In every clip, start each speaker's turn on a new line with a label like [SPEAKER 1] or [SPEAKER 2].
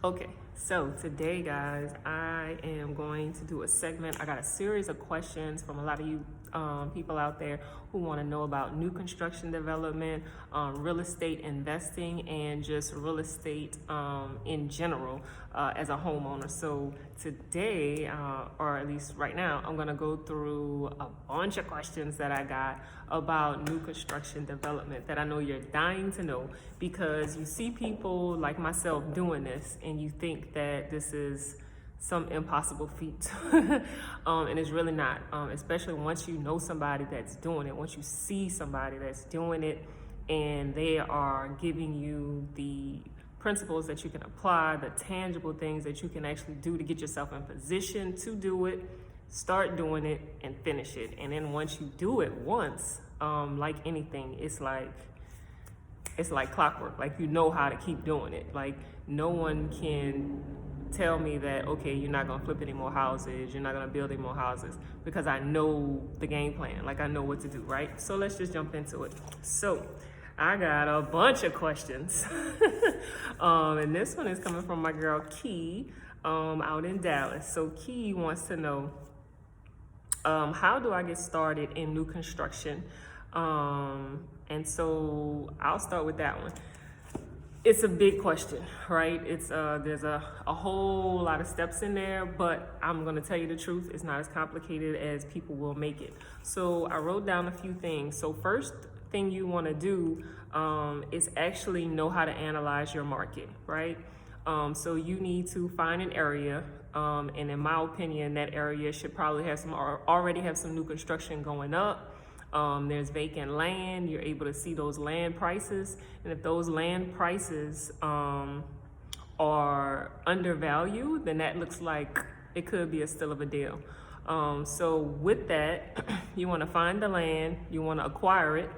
[SPEAKER 1] Okay, so today, guys, I am going to do a segment. I got a series of questions from a lot of you people out there who want to know about new construction development, real estate investing, and just real estate in general as a homeowner. So today, or at least right now, I'm going to go through a bunch of questions that I got about new construction development that I know you're dying to know, because you see people like myself doing this and you think that this is some impossible feat. And it's really not, especially once you know somebody that's doing it, once you see somebody that's doing it and they are giving you the principles that you can apply, the tangible things that you can actually do to get yourself in position to do it. Start doing it and finish it. And then once you do it once, like anything, it's like clockwork. Like, you know how to keep doing it. Like, no one can tell me that, okay, you're not gonna flip any more houses, you're not gonna build any more houses, because I know the game plan. Like, I know what to do, right? So let's just jump into it. So I got a bunch of questions. And this one is coming from my girl Key out in Dallas. So Key wants to know, how do I get started in new construction? And so I'll start with that one. It's a big question, right? It's there's a whole lot of steps in there, but I'm gonna tell you the truth, it's not as complicated as people will make it. So I wrote down a few things. So first thing you wanna do is actually know how to analyze your market, right? So you need to find an area, and in my opinion, that area should probably have already have some new construction going up. There's vacant land. You're able to see those land prices, and if those land prices are undervalued, then that looks like it could be a steal of a deal. So with that, you want to find the land, you want to acquire it,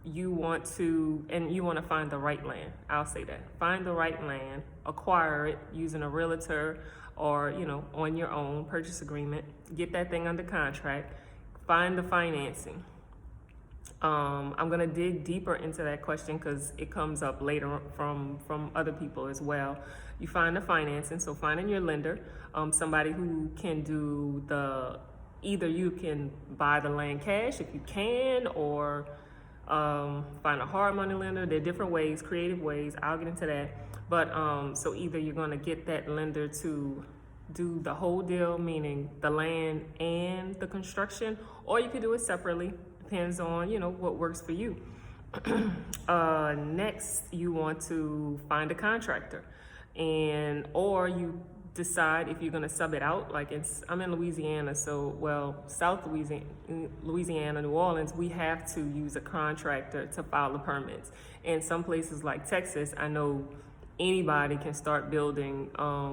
[SPEAKER 1] you want to find the right land. I'll say that. Find the right land, acquire it using a realtor or, on your own purchase agreement. Get that thing under contract. Find the financing. I'm gonna dig deeper into that question because it comes up later from other people as well. You find the financing, so finding your lender, somebody who can do either you can buy the land cash if you can, or find a hard money lender. There are different ways, creative ways. I'll get into that. But so either you're gonna get that lender to do the whole deal, meaning the land and the construction, or you could do it separately. Depends on, what works for you. Next, you want to find a contractor, or you decide if you're going to sub it out. Like I'm in Louisiana, South Louisiana, New Orleans, we have to use a contractor to file the permits. And some places like Texas, I know anybody can start building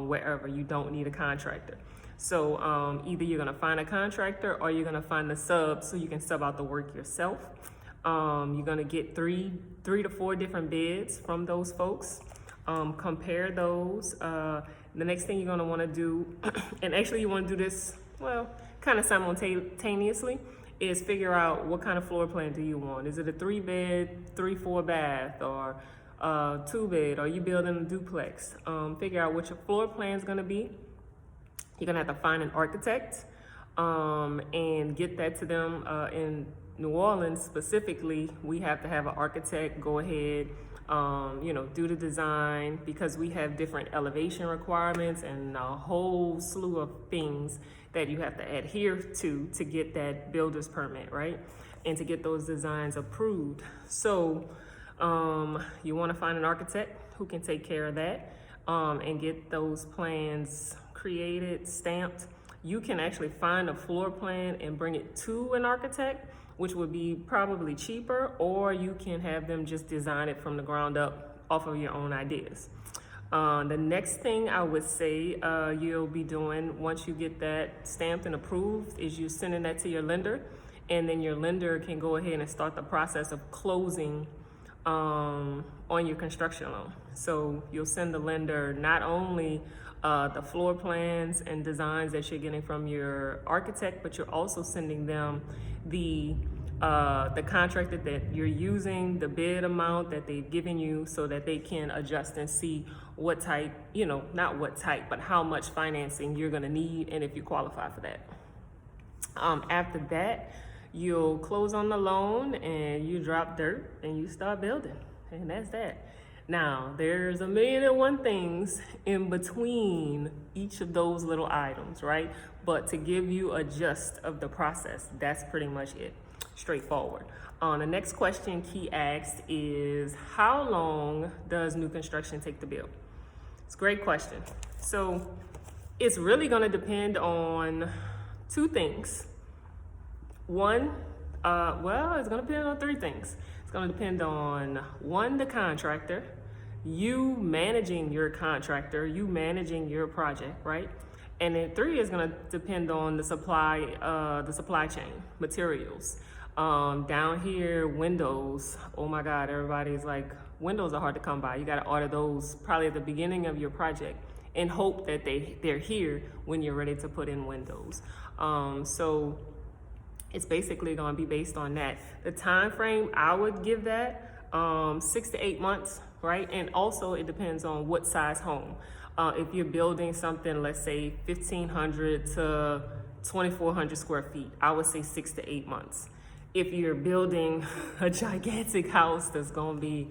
[SPEAKER 1] wherever. You don't need a contractor. So either you're gonna find a contractor or you're gonna find the sub so you can sub out the work yourself. You're gonna get three to four different bids from those folks. Compare those. The next thing you're gonna wanna do, and actually you wanna do this, kind of simultaneously, is figure out what kind of floor plan do you want. Is it a 3-bed, 3-4 bath, or 2-bed? Are you building a duplex? Figure out what your floor plan is gonna be. You're gonna have to find an architect and get that to them. In New Orleans specifically, we have to have an architect go ahead, do the design, because we have different elevation requirements and a whole slew of things that you have to adhere to get that builder's permit, right? And to get those designs approved. So you want to find an architect who can take care of that and get those plans created, stamped. You can actually find a floor plan and bring it to an architect, which would be probably cheaper, or you can have them just design it from the ground up off of your own ideas. The next thing I would say you'll be doing once you get that stamped and approved is you sending that to your lender, and then your lender can go ahead and start the process of closing on your construction loan. So you'll send the lender not only the floor plans and designs that you're getting from your architect, but you're also sending them the the contractor that you're using, the bid amount that they've given you, so that they can adjust and see what type, not what type, but how much financing you're gonna need and if you qualify for that. After that, you'll close on the loan and you drop dirt and you start building, and that's that. Now, there's a million and one things in between each of those little items, right? But to give you a gist of the process, that's pretty much it. Straightforward. The next question Key asked is, how long does new construction take to build? It's a great question. So it's really going to depend on two things. One, it's going to depend on three things. It's going to depend on, one, the contractor, you managing your contractor, you managing your project, right? And then three is going to depend on the supply chain, materials. Down here, windows. Oh my God, everybody's like, windows are hard to come by. You got to order those probably at the beginning of your project and hope that they're here when you're ready to put in windows. So it's basically going to be based on that. The time frame, I would give that 6 to 8 months, right? And also it depends on what size home. If you're building something, let's say 1,500 to 2,400 square feet, I would say 6 to 8 months. If you're building a gigantic house that's going to be,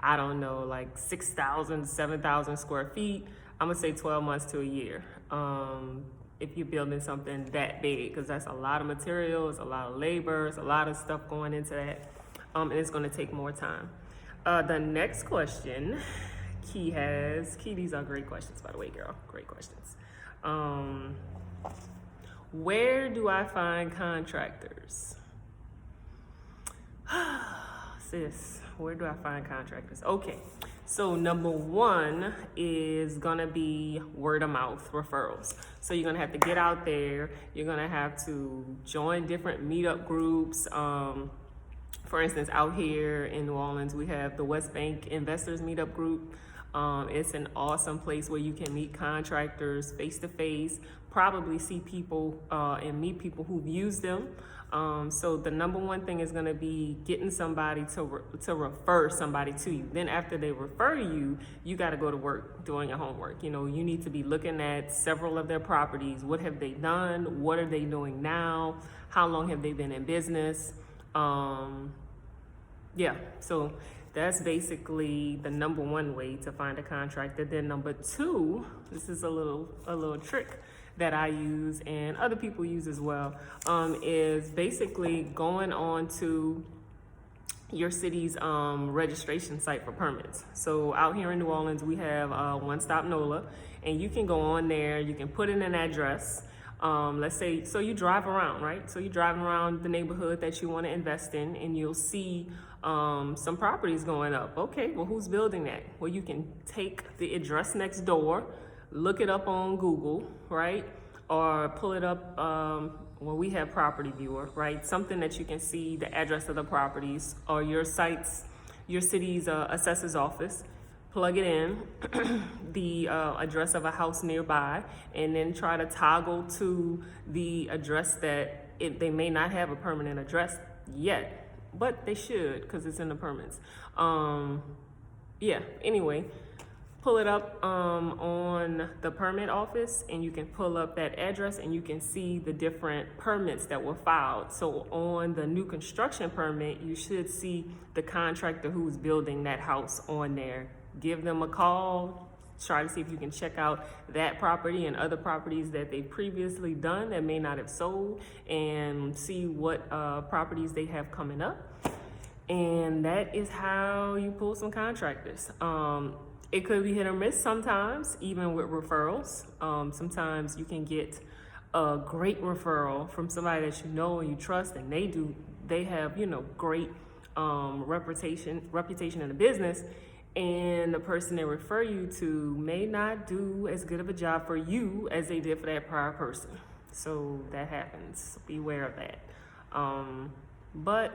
[SPEAKER 1] I don't know, like 6,000, 7,000 square feet, I'm going to say 12 months to a year. If you're building something that big, because that's a lot of materials, a lot of labor, a lot of stuff going into that, and it's going to take more time. The next question Key has, these are great questions, by the way, girl, great questions. Where do I find contractors? Sis, where do I find contractors? Okay, so number one is gonna be word of mouth referrals. So you're gonna have to get out there. You're gonna have to join different meetup groups. For instance, out here in New Orleans, we have the West Bank Investors Meetup Group. It's an awesome place where you can meet contractors face to face, probably see people and meet people who've used them. So the number one thing is going to be getting somebody to refer somebody to you. Then after they refer you, you got to go to work doing your homework. You need to be looking at several of their properties. What have they done? What are they doing now? How long have they been in business? So that's basically the number one way to find a contractor. Then number two, this is a little trick that I use and other people use as well, is basically going on to your city's registration site for permits. So out here in New Orleans, we have One Stop NOLA, and you can go on there, you can put in an address. Let's say, so you drive around, right? So you're driving around the neighborhood that you want to invest in, and you'll see some properties going up. Okay, well, who's building that? Well, you can take the address next door, look it up on Google, right? Or pull it up, we have Property Viewer, right? Something that you can see the address of the properties, or your city's assessor's office. Plug it in, the address of a house nearby, and then try to toggle to the address that they may not have a permanent address yet, but they should, because it's in the permits. Anyway, pull it up on the permit office, and you can pull up that address, and you can see the different permits that were filed. So on the new construction permit, you should see the contractor who's building that house on there. Give them a call, try to see if you can check out that property and other properties that they've previously done that may not have sold, and see what properties they have coming up. And that is how you pull some contractors. It could be hit or miss sometimes, even with referrals. Sometimes you can get a great referral from somebody that you know and you trust, and they have great reputation in the business, and the person they refer you to may not do as good of a job for you as they did for that prior person. So that happens. Beware of that. But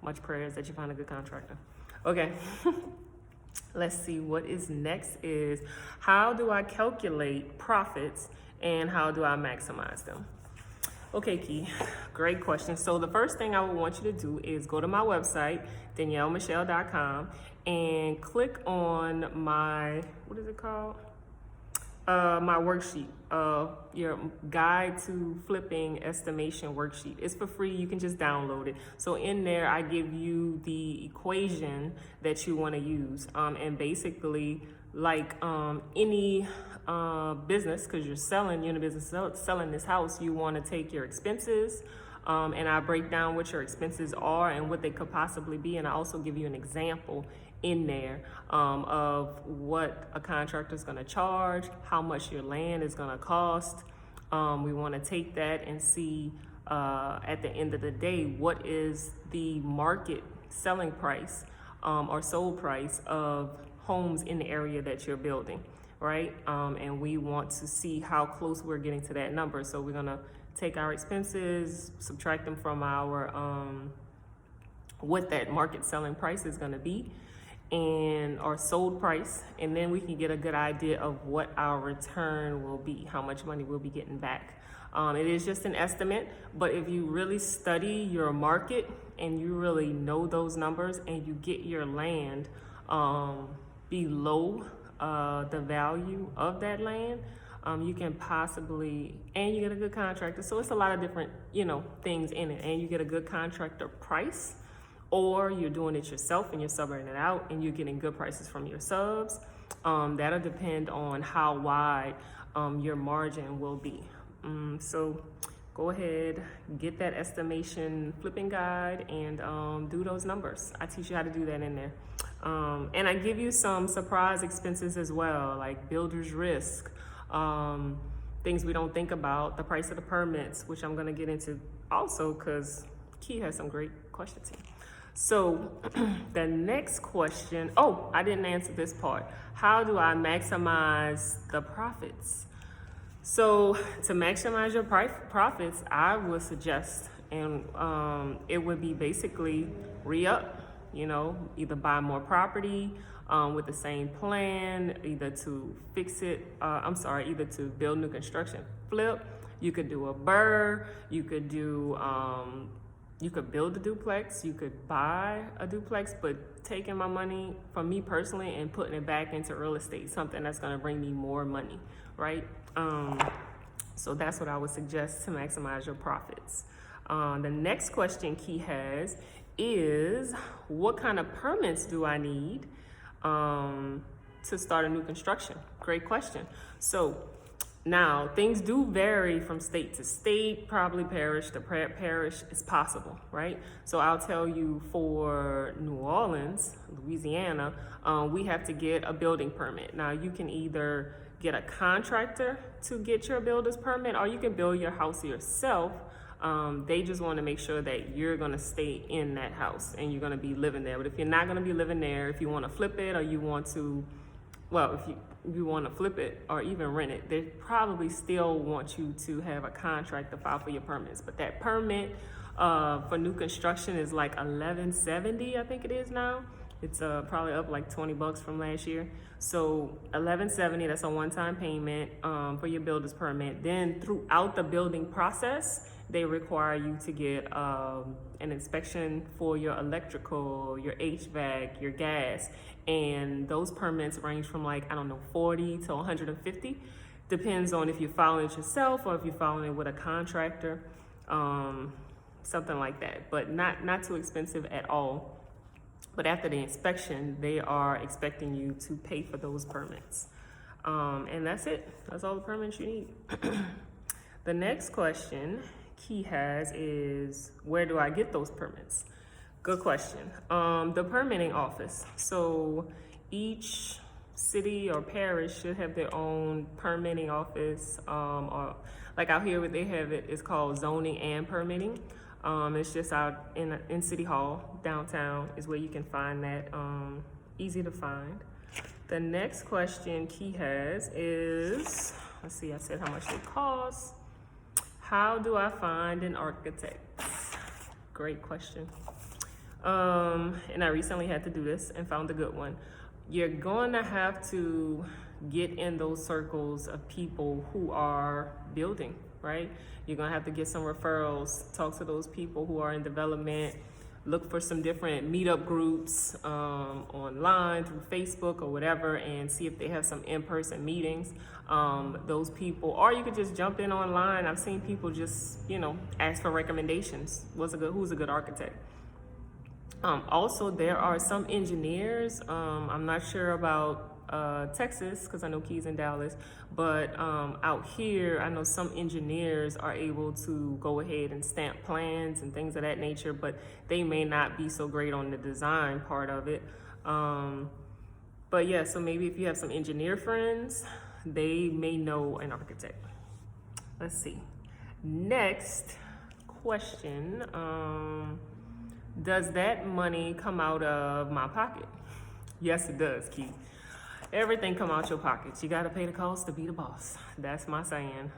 [SPEAKER 1] much prayers that you find a good contractor. Okay. Let's see, what is next is, how do I calculate profits and how do I maximize them? Okay, Key, great question. So the first thing I would want you to do is go to my website, DanielleMichelle.com, and click on my, what is it called? My worksheet, your guide to flipping estimation worksheet. It's for free. You can just download it. So in there, I give you the equation that you want to use. And basically, like any business, because you're in a business selling this house, you want to take your expenses. And I break down what your expenses are and what they could possibly be. And I also give you an example in there of what a contractor is going to charge, how much your land is going to cost. We want to take that and see at the end of the day, what is the market selling price or sold price of homes in the area that you're building, right? And we want to see how close we're getting to that number. So we're going to take our expenses, subtract them from our what that market selling price is going to be, and our sold price, and then we can get a good idea of what our return will be, how much money we'll be getting back. It is just an estimate, but if you really study your market and you really know those numbers and you get your land below the value of that land, you can possibly, and you get a good contractor. So it's a lot of different, things in it, and you get a good contractor price, or you're doing it yourself and you're subbing it out and you're getting good prices from your subs. That'll depend on how wide your margin will be. So go ahead, get that estimation flipping guide and do those numbers. I teach you how to do that in there. And I give you some surprise expenses as well, like builder's risk, things we don't think about, the price of the permits, which I'm gonna get into also because Key has some great questions here. So the next question, I didn't answer this part. How do I maximize the profits? So to maximize your profits, I would suggest, and it would be basically re-up, either buy more property with the same plan, either to fix it, either to build new construction, flip. You could do a BRRRR, you could do, you could build a duplex, you could buy a duplex, but taking my money from me personally and putting it back into real estate, something that's gonna bring me more money, right? So that's what I would suggest to maximize your profits. The next question Key has is, what kind of permits do I need to start a new construction? Great question. So now, things do vary from state to state, probably parish to parish. It's possible, right? So I'll tell you, for New Orleans, Louisiana, we have to get a building permit. Now, you can either get a contractor to get your builder's permit, or you can build your house yourself. They just want to make sure that you're going to stay in that house and you're going to be living there. But if you're not going to be living there, if you want to flip it, or you want to, if you want to flip it or even rent it, they probably still want you to have a contractor file for your permits. But that permit for new construction is like $1170, I think it is now. It's probably up like $20 from last year. So $1170, that's a one-time payment for your builder's permit. Then throughout the building process, they require you to get an inspection for your electrical, your HVAC, your gas. And those permits range from like, $40 to $150. Depends on if you're filing it yourself or if you're filing it with a contractor, something like that. But not too expensive at all. But after the inspection, they are expecting you to pay for those permits. And that's it. That's all the permits you need. The next question Key has is, where do I get those permits? Good question. The permitting office. So each city or parish should have their own permitting office. Or like out here, what they have it's called zoning and permitting. It's just out in City Hall, downtown, is where you can find that. Easy to find. The next question Key has is, let's see, I said how much they cost. How do I find an architect? Great question. And I recently had to do this and found a good one. You're going to have to get in those circles of people who are building, right? You're gonna have to get some referrals, talk to those people who are in development, look for some different meetup groups online through Facebook or whatever, and see if they have some in-person meetings. Those people, or you could just jump in online. I've seen people just, ask for recommendations. Who's a good architect? Also, there are some engineers. I'm not sure about Texas, because I know Key's in Dallas, but out here, I know some engineers are able to go ahead and stamp plans and things of that nature, but they may not be so great on the design part of it. But yeah, so maybe if you have some engineer friends, they may know an architect. Let's see. Next question. Does that money come out of my pocket? Yes, it does, Key. Everything come out your pockets. You got to pay the cost to be the boss. That's my saying.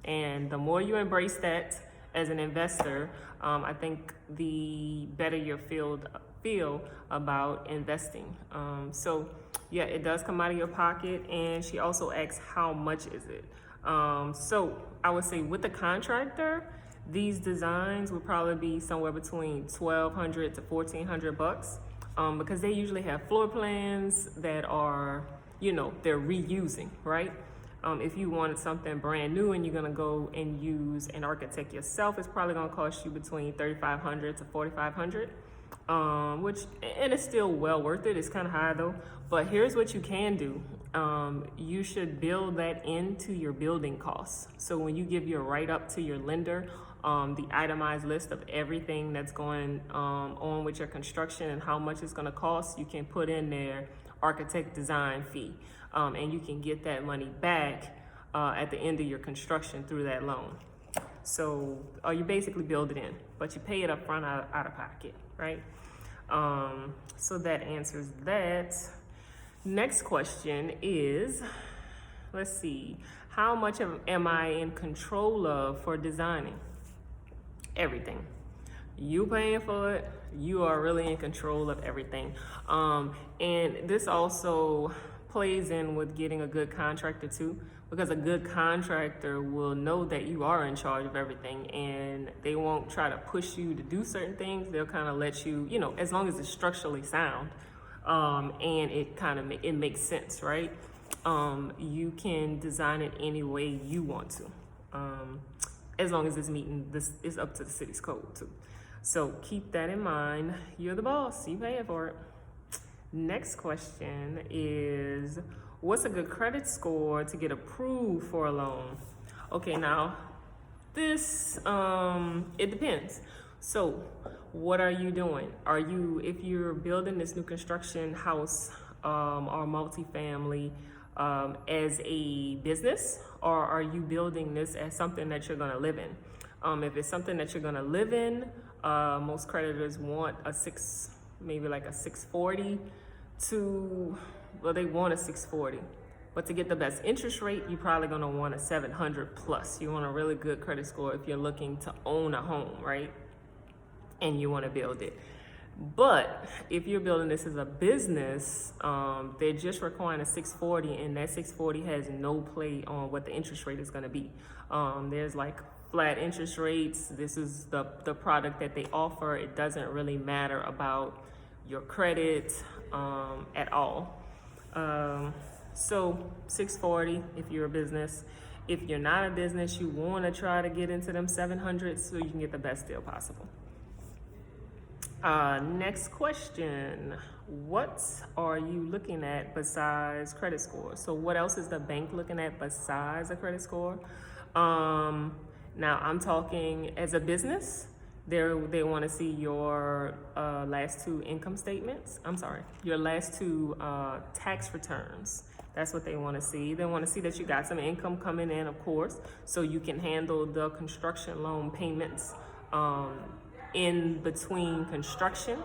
[SPEAKER 1] And the more you embrace that as an investor, I think the better you feel about investing. So yeah, it does come out of your pocket. And she also asks, how much is it? So I would say with the contractor, these designs would probably be somewhere between $1,200 to $1,400. Because they usually have floor plans that are, they're reusing, right? If you wanted something brand new and you're gonna go and use an architect yourself, it's probably gonna cost you between $3,500 to $4,500, and it's still well worth it. It's kind of high though, but here's what you can do. You should build that into your building costs. So when you give your write-up to your lender, the itemized list of everything that's going on with your construction and how much it's going to cost, you can put in there architect design fee, and you can get that money back at the end of your construction through that loan. So you basically build it in, but you pay it up front out of pocket, right? So that answers that. Next question is, let's see, how much am I in control of for designing? Everything. You paying for it, you are really in control of everything. And this also plays in with getting a good contractor too, because a good contractor will know that you are in charge of everything, and they won't try to push you to do certain things. They'll kind of let you, as long as it's structurally sound, and it makes sense, right? You can design it any way you want to. As long as it's meeting this, is up to the city's code too. So keep that in mind. You're the boss, you paying for it. Next question is, what's a good credit score to get approved for a loan? Okay, now this, it depends. So what are you doing? If you're building this new construction house or multifamily, as a business, or are you building this as something that you're going to live in? If it's something that you're going to live in, most creditors want maybe like a 640 they want a 640. But to get the best interest rate, you're probably going to want a 700 plus. You want a really good credit score if you're looking to own a home, right? And you want to build it. But if you're building this as a business, they're just requiring a 640, and that 640 has no play on what the interest rate is going to be. There's like flat interest rates. This is the product that they offer. It doesn't really matter about your credit at all. So 640 if you're a business. If you're not a business, you want to try to get into them 700s so you can get the best deal possible. Next question. What are you looking at besides credit score? So what else is the bank looking at besides a credit score? Now I'm talking as a business, they want to see your last two income statements. Your last two tax returns. That's what they want to see. They want to see that you got some income coming in, of course, so you can handle the construction loan payments in between construction